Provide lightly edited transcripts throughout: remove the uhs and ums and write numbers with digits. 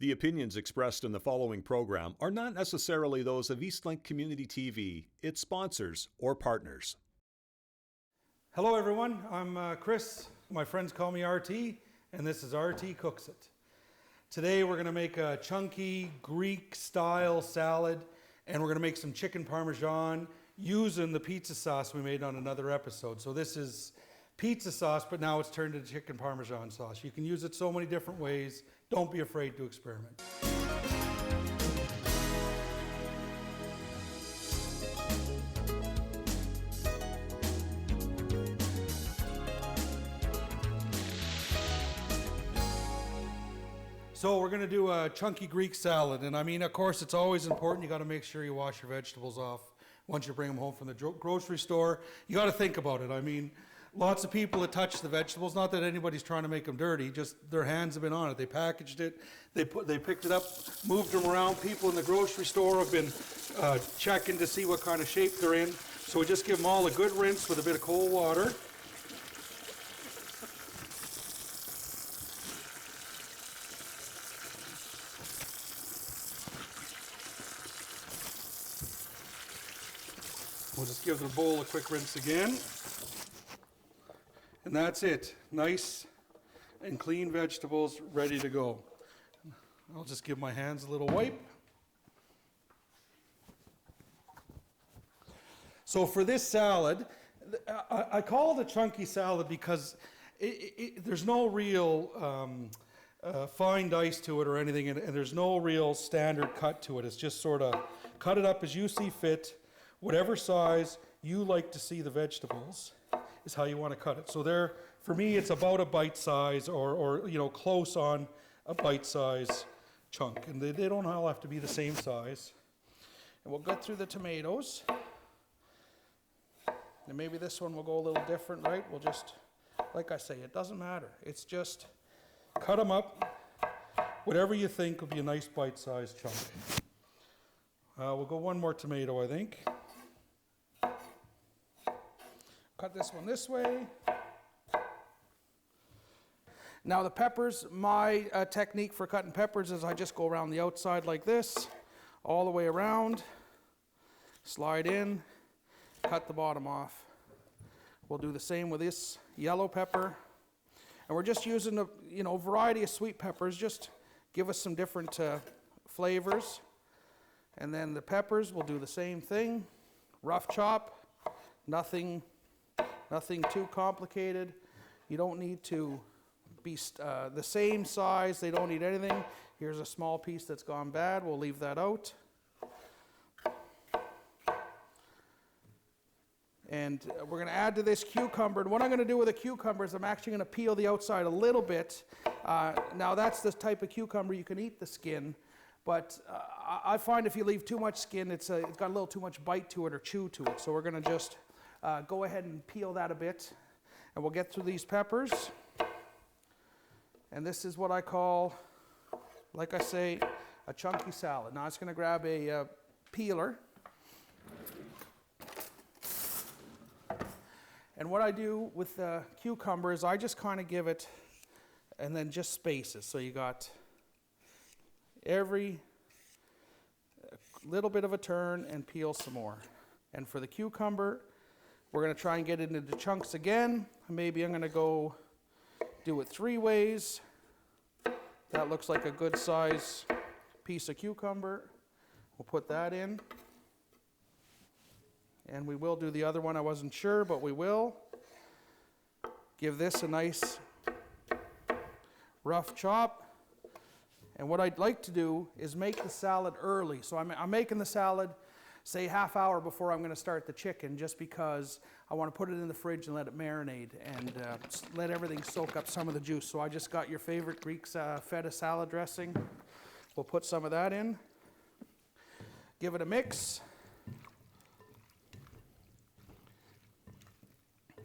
The opinions expressed in the following program are not necessarily those of Eastlink Community TV, its sponsors, or partners. Hello everyone, I'm Chris. My friends call me RT, and this is RT Cooks It. Today we're going to make a chunky Greek-style salad, and we're going to make some chicken parmesan using the pizza sauce we made on another episode. So this is pizza sauce, but now it's turned into chicken parmesan sauce. You can use it so many different ways. Don't be afraid to experiment. So we're going to do a chunky Greek salad, and I mean, of course, it's always important. You got to make sure you wash your vegetables off once you bring them home from the grocery store. You got to think about it. I mean, lots of people that touch the vegetables, not that anybody's trying to make them dirty, just their hands have been on it. They packaged it, they picked it up, moved them around. People in the grocery store have been checking to see what kind of shape they're in. So we just give them all a good rinse with a bit of cold water. We'll just give the bowl a quick rinse again. And that's it. Nice and clean vegetables ready to go. I'll just give my hands a little wipe. So for this salad, I call it a chunky salad because there's no real fine dice to it or anything, and there's no real standard cut to it. It's just sort of cut it up as you see fit. Whatever size you like to see the vegetables is how you want to cut it. So there, for me, it's about a bite size or you know, close on a bite size chunk. And they don't all have to be the same size. And we'll get through the tomatoes. And maybe this one will go a little different, right? We'll just, like I say, it doesn't matter. It's just cut them up. Whatever you think will be a nice bite size chunk. We'll go one more tomato, I think. Cut this one this way. Now the peppers, my technique for cutting peppers is I just go around the outside like this, all the way around, slide in, cut the bottom off. We'll do the same with this yellow pepper. And we're just using a variety of sweet peppers, just give us some different flavors. And then the peppers, we'll do the same thing, rough chop, nothing too complicated. You don't need to be the same size. They don't need anything. Here's a small piece that's gone bad. We'll leave that out. And we're going to add to this cucumber. And what I'm going to do with a cucumber is I'm actually going to peel the outside a little bit. Now that's the type of cucumber you can eat the skin. But I find if you leave too much skin, it's got a little too much bite to it or chew to it. So we're going to just go ahead and peel that a bit. And we'll get through these peppers. And this is what I call, like I say, a chunky salad. Now I'm just going to grab a peeler. And what I do with the cucumber is I just kind of give it and then just spaces. So you got every little bit of a turn and peel some more. And for the cucumber, we're going to try and get it into chunks again. Maybe I'm going to go do it 3 ways. That looks like a good size piece of cucumber. We'll put that in. And we will do the other one. I wasn't sure, but we will. Give this a nice rough chop. And what I'd like to do is make the salad early. So I'm making the salad, say, half hour before I'm going to start the chicken, just because I want to put it in the fridge and let it marinate and let everything soak up some of the juice. So I just got your favorite Greek feta salad dressing. We'll put some of that in. Give it a mix.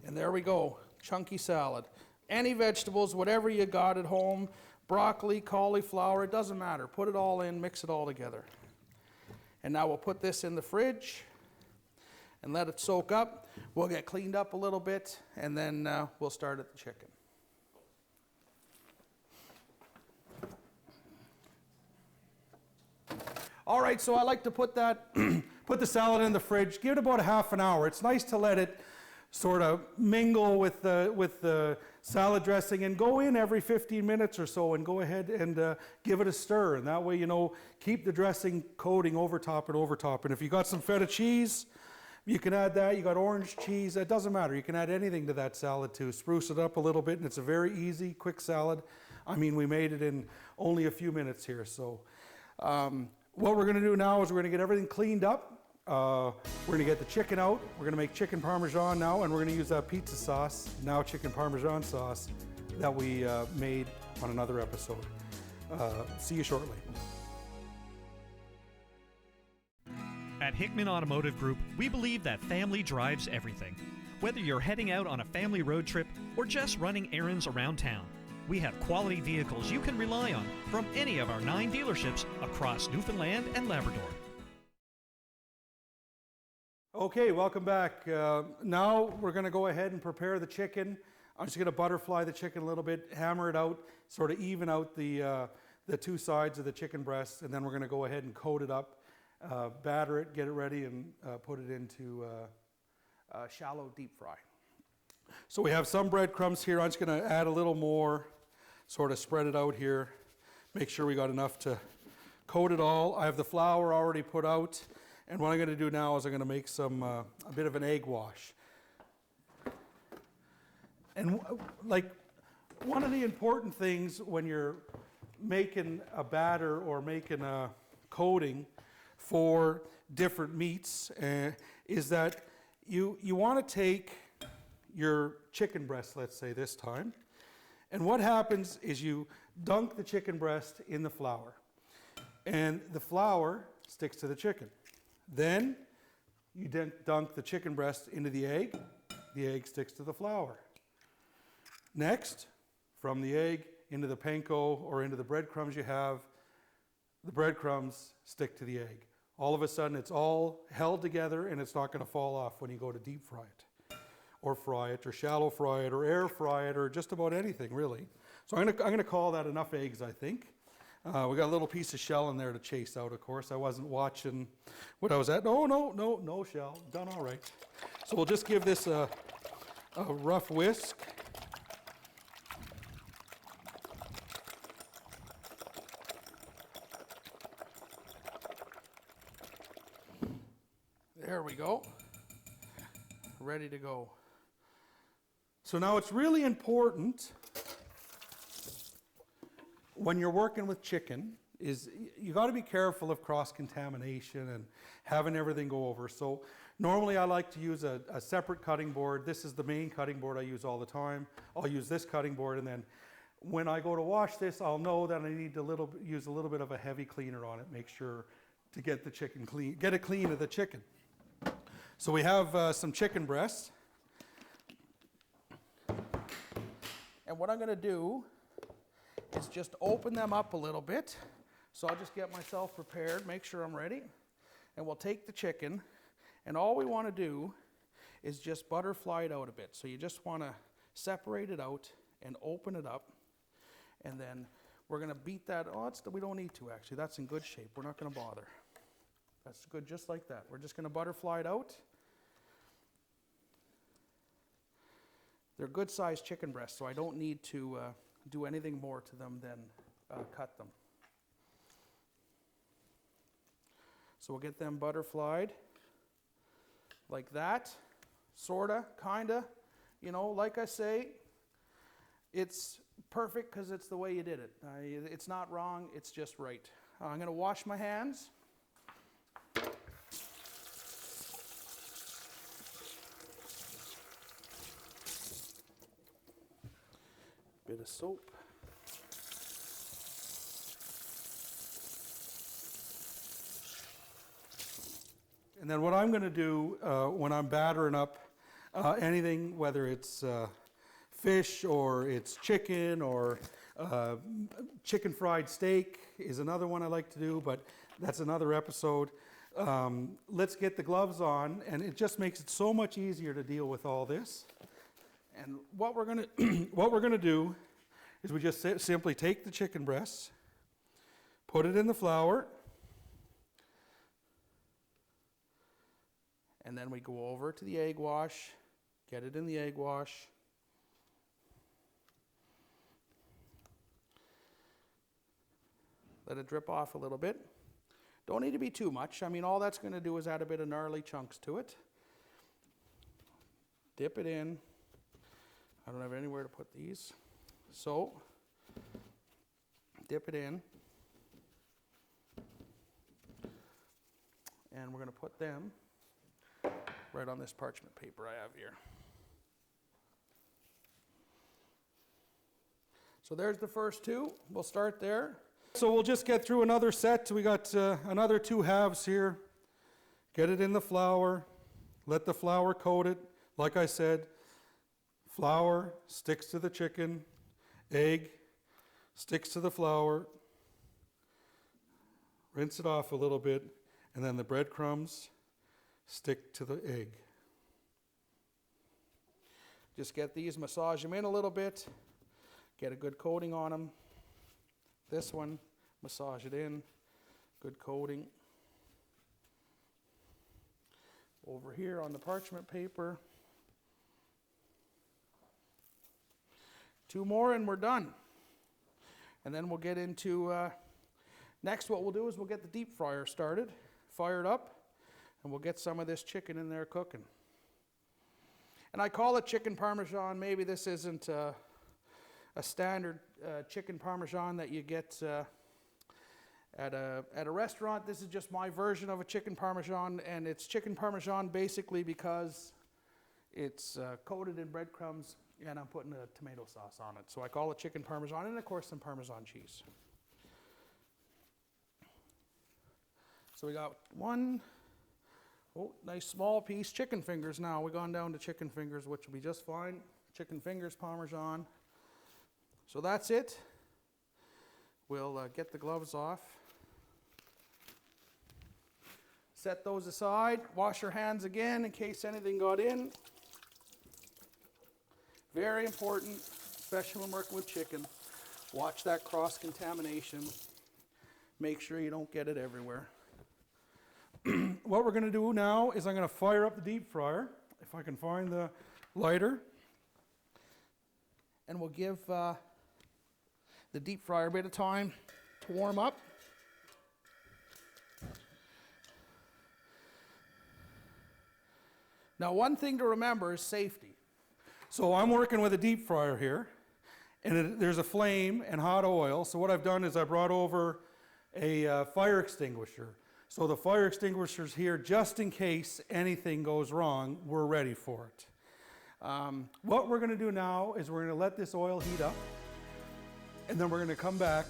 And there we go, chunky salad. Any vegetables, whatever you got at home, broccoli, cauliflower, it doesn't matter. Put it all in, mix it all together. And now we'll put this in the fridge and let it soak up. We'll get cleaned up a little bit, and then we'll start at the chicken. All right, so I like to put that, put the salad in the fridge, give it about a half an hour. It's nice to let it sort of mingle with the salad dressing and go in every 15 minutes or so and go ahead and give it a stir. And that way, you know, keep the dressing coating over top and over top. And if you got some feta cheese, you can add that. You got orange cheese, it doesn't matter. You can add anything to that salad to spruce it up a little bit, and it's a very easy, quick salad. I mean, we made it in only a few minutes here. So what we're gonna do now is we're gonna get everything cleaned up. We're gonna get the chicken out. We're gonna make chicken parmesan now, and we're gonna use that pizza sauce, now chicken parmesan sauce, that we made on another episode. See you shortly. At Hickman Automotive Group, we believe that family drives everything. Whether you're heading out on a family road trip or just running errands around town, we have quality vehicles you can rely on from any of our 9 dealerships across Newfoundland and Labrador. Okay, welcome back. Now we're gonna go ahead and prepare the chicken. I'm just gonna butterfly the chicken a little bit, hammer it out, sort of even out the 2 sides of the chicken breast, and then we're gonna go ahead and coat it up, batter it, get it ready, and put it into a shallow deep fry. So we have some breadcrumbs here. I'm just gonna add a little more, sort of spread it out here, make sure we got enough to coat it all. I have the flour already put out. And what I'm going to do now is I'm going to make some a bit of an egg wash. And like one of the important things when you're making a batter or making a coating for different meats is that you want to take your chicken breast, let's say this time, and what happens is you dunk the chicken breast in the flour, and the flour sticks to the chicken. Then you dunk the chicken breast into the egg sticks to the flour. Next, from the egg into the panko or into the breadcrumbs you have, the breadcrumbs stick to the egg. All of a sudden it's all held together and it's not going to fall off when you go to deep fry it, or fry it, or shallow fry it, or air fry it, or just about anything really. So I'm going to call that enough eggs, I think. We got a little piece of shell in there to chase out, of course. I wasn't watching what I was at. No shell. Done all right. So we'll just give this a rough whisk. There we go. Ready to go. So now it's really important when you're working with chicken is you got to be careful of cross-contamination and having everything go over. So normally I like to use a separate cutting board. This is the main cutting board I use all the time. I'll use this cutting board, and then when I go to wash this, I'll know that I need to use a little bit of a heavy cleaner on it, make sure to get the chicken clean, get it clean of the chicken. So we have some chicken breasts. And what I'm going to do is just open them up a little bit. So I'll just get myself prepared, make sure I'm ready. And we'll take the chicken, and all we want to do is just butterfly it out a bit. So you just want to separate it out and open it up. And then we're going to beat that. We don't need to actually. That's in good shape. We're not going to bother. That's good just like that. We're just going to butterfly it out. They're good sized chicken breasts, so I don't need to do anything more to them than cut them. So we'll get them butterflied like that, sorta, kinda. You know, like I say, it's perfect because it's the way you did it. It's not wrong, it's just right. I'm gonna wash my hands. Bit of soap. And then what I'm going to do when I'm battering up anything, whether it's fish or it's chicken or chicken fried steak is another one I like to do, but that's another episode. Let's get the gloves on, and it just makes it so much easier to deal with all this. And what we're going to do is we just simply take the chicken breasts, put it in the flour, And then we go over to the egg wash, get it in the egg wash. Let it drip off a little bit. Don't need to be too much. I mean, all that's going to do is add a bit of gnarly chunks to it. Dip it in. I don't have anywhere to put these. So, dip it in. And we're going to put them right on this parchment paper I have here. So there's the first two. We'll start there. So we'll just get through another set. We got another 2 halves here. Get it in the flour. Let the flour coat it. Like I said, flour sticks to the chicken. Egg sticks to the flour. Rinse it off a little bit. And then the breadcrumbs stick to the egg. Just get these, massage them in a little bit. Get a good coating on them. This one, massage it in, good coating. Over here on the parchment paper. 2 more and we're done. And then we'll get into, next what we'll do is we'll get the deep fryer started, fired up, and we'll get some of this chicken in there cooking. And I call it chicken parmesan. Maybe this isn't a standard chicken parmesan that you get at a restaurant. This is just my version of a chicken parmesan, and it's chicken parmesan basically because it's coated in breadcrumbs, and I'm putting a tomato sauce on it. So I call it chicken parmesan, and of course some Parmesan cheese. So we got one, nice small piece, chicken fingers now. We've gone down to chicken fingers, which will be just fine. Chicken fingers Parmesan. So that's it. We'll get the gloves off. Set those aside. Wash your hands again in case anything got in. Very important, especially when working with chicken. Watch that cross-contamination. Make sure you don't get it everywhere. What we're going to do now is I'm going to fire up the deep fryer, if I can find the lighter. And we'll give the deep fryer a bit of time to warm up. Now, one thing to remember is safety. So I'm working with a deep fryer here, and there's a flame and hot oil. So what I've done is I brought over a fire extinguisher. So the fire extinguisher's here just in case anything goes wrong, we're ready for it. What we're going to do now is we're going to let this oil heat up, and then we're going to come back,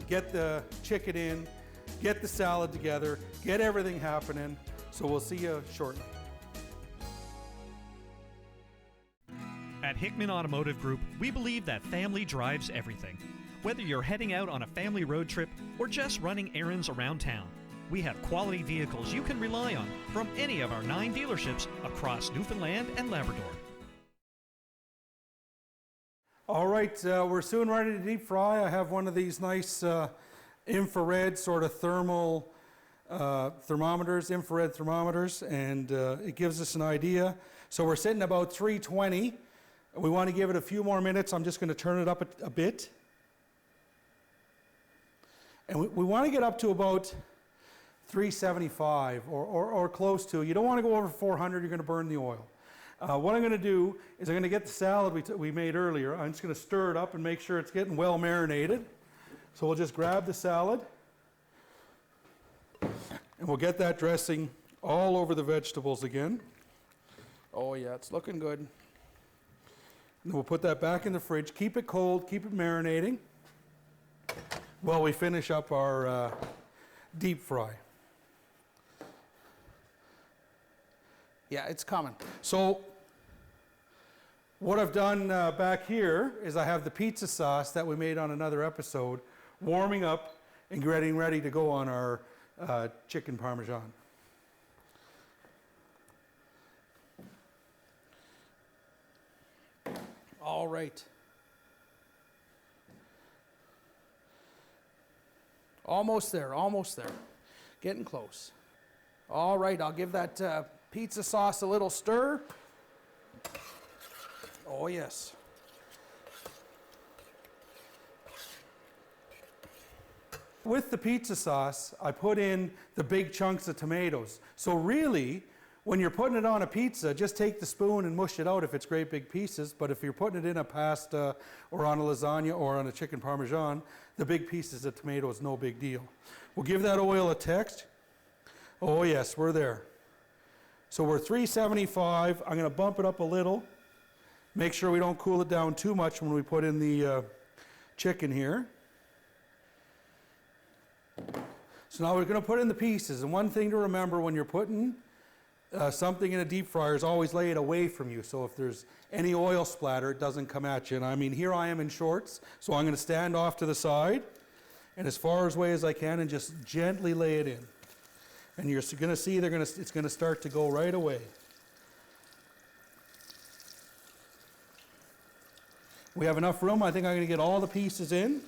get the chicken in, get the salad together, get everything happening. So we'll see you shortly. At Hickman Automotive Group, we believe that family drives everything. Whether you're heading out on a family road trip or just running errands around town, we have quality vehicles you can rely on from any of our 9 dealerships across Newfoundland and Labrador. All right, we're soon ready to deep fry. I have one of these nice infrared sort of thermal thermometers, infrared thermometers, and it gives us an idea. So we're sitting about 320. We want to give it a few more minutes. I'm just going to turn it up a bit. And we want to get up to about 375 or close to. You don't want to go over 400, you're going to burn the oil. What I'm going to do is I'm going to get the salad we made earlier. I'm just going to stir it up and make sure it's getting well marinated. So we'll just grab the salad and we'll get that dressing all over the vegetables again. Oh yeah, it's looking good. And then we'll put that back in the fridge. Keep it cold, keep it marinating while we finish up our deep fry. Yeah, it's coming. So what I've done back here is I have the pizza sauce that we made on another episode warming up and getting ready to go on our chicken parmesan. All right. Almost there, almost there. Getting close. All right, I'll give that Pizza sauce, a little stir. Oh yes. With the pizza sauce, I put in the big chunks of tomatoes. So really, when you're putting it on a pizza, just take the spoon and mush it out if it's great big pieces. But if you're putting it in a pasta or on a lasagna or on a chicken parmesan, the big pieces of tomato is no big deal. We'll give that oil a text. Oh yes, we're there. So we're 375. I'm going to bump it up a little. Make sure we don't cool it down too much when we put in the chicken here. So now we're going to put in the pieces. And one thing to remember when you're putting something in a deep fryer is always lay it away from you. So if there's any oil splatter, it doesn't come at you. And I mean, here I am in shorts, so I'm going to stand off to the side and as far away as I can and just gently lay it in. And you're going to see it's going to start to go right away. We have enough room. I think I'm going to get all the pieces in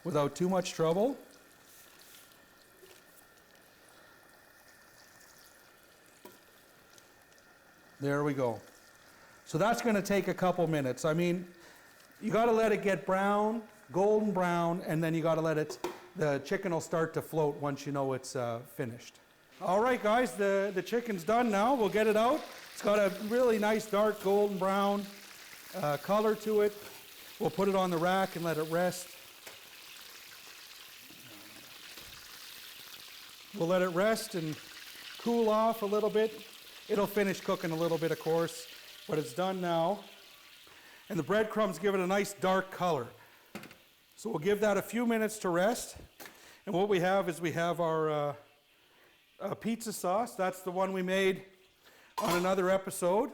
without too much trouble. There we go. So that's going to take a couple minutes. I mean, you got to let it get brown, golden brown, and then you got to let it, the chicken will start to float once you know it's finished. All right, guys, the chicken's done now. We'll get it out. It's got a really nice dark golden brown color to it. We'll put it on the rack and let it rest. We'll let it rest and cool off a little bit. It'll finish cooking a little bit, of course, but it's done now. And the breadcrumbs give it a nice dark color. So we'll give that a few minutes to rest. And what we have is we have our pizza sauce. That's the one we made on another episode.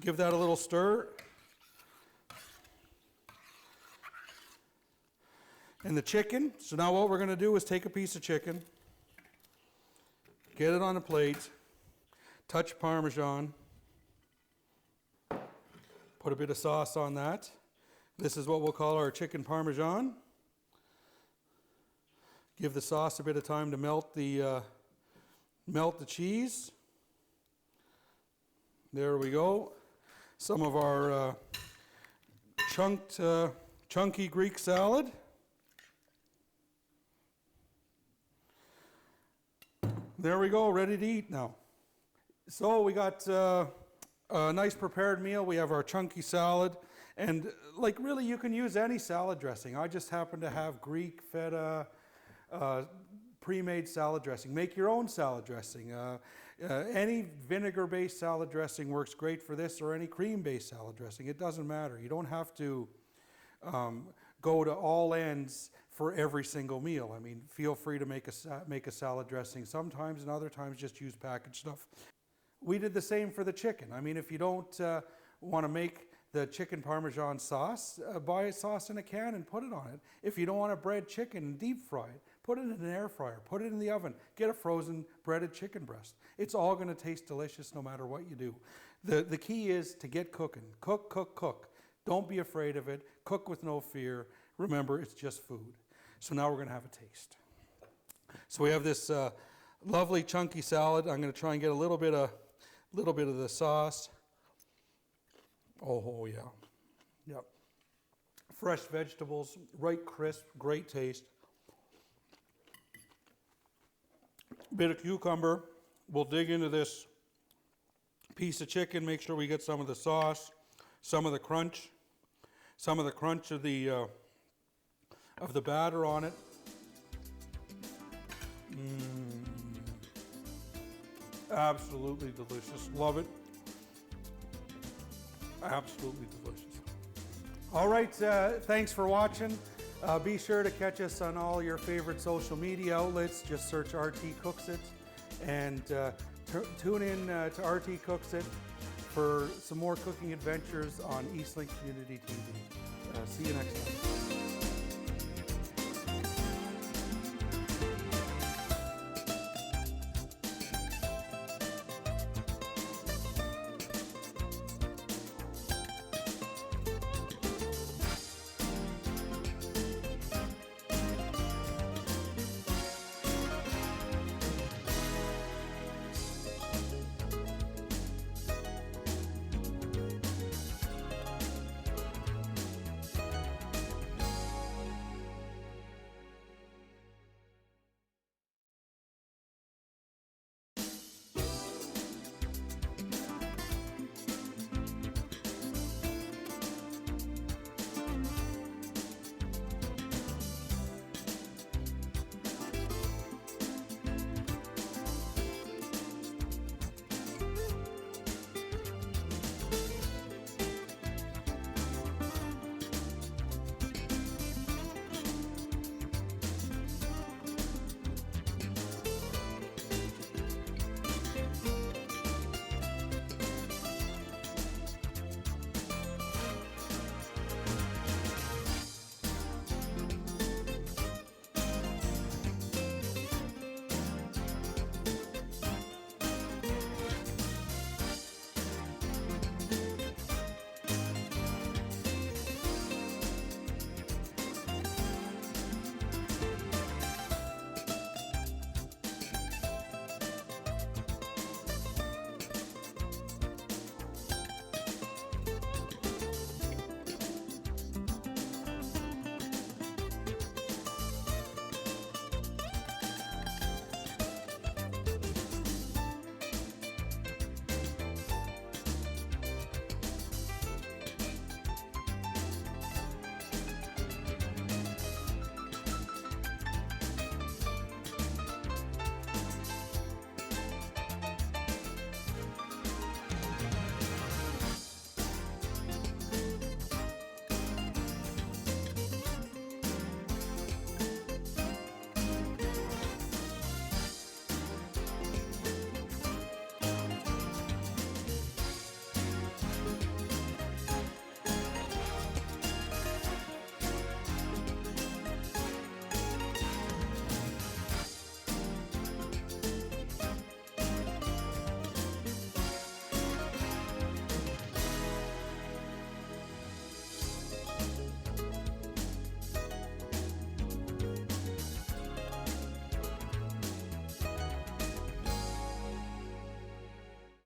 Give that a little stir. And the chicken. So now what we're going to do is take a piece of chicken, get it on a plate, touch Parmesan, put a bit of sauce on that. This is what we'll call our Chicken Parmigiana. Give the sauce a bit of time to melt the cheese. There we go. Some of our chunky Greek salad. There we go, ready to eat now. So we got a nice prepared meal. We have our chunky salad. And like really you can use any salad dressing. I just happen to have Greek feta pre-made salad dressing. Make your own salad dressing. Any vinegar-based salad dressing works great for this, or any cream-based salad dressing. It doesn't matter. You don't have to go to all ends for every single meal. I mean, feel free to make a salad dressing sometimes, and other times just use packaged stuff. We did the same for the chicken. I mean, if you don't want to make the chicken Parmesan sauce, buy a sauce in a can and put it on it. If you don't want to bread chicken and deep fry it, put it in an air fryer, put it in the oven, get a frozen breaded chicken breast. It's all going to taste delicious no matter what you do. The key is to get cooking. Cook, cook, cook. Don't be afraid of it. Cook with no fear. Remember, it's just food. So now we're going to have a taste. So we have this lovely chunky salad. I'm going to try and get a little bit of the sauce. Oh yeah, yep. Fresh vegetables, right crisp, great taste. Bit of cucumber. We'll dig into this piece of chicken. Make sure we get some of the sauce, some of the crunch of the batter on it. Absolutely delicious. Love it. Absolutely delicious. All right, thanks for watching. Be sure to catch us on all your favorite social media outlets. Just search RT Cooks It, and tune in to RT Cooks It for some more cooking adventures on Eastlink Community TV. See you next time.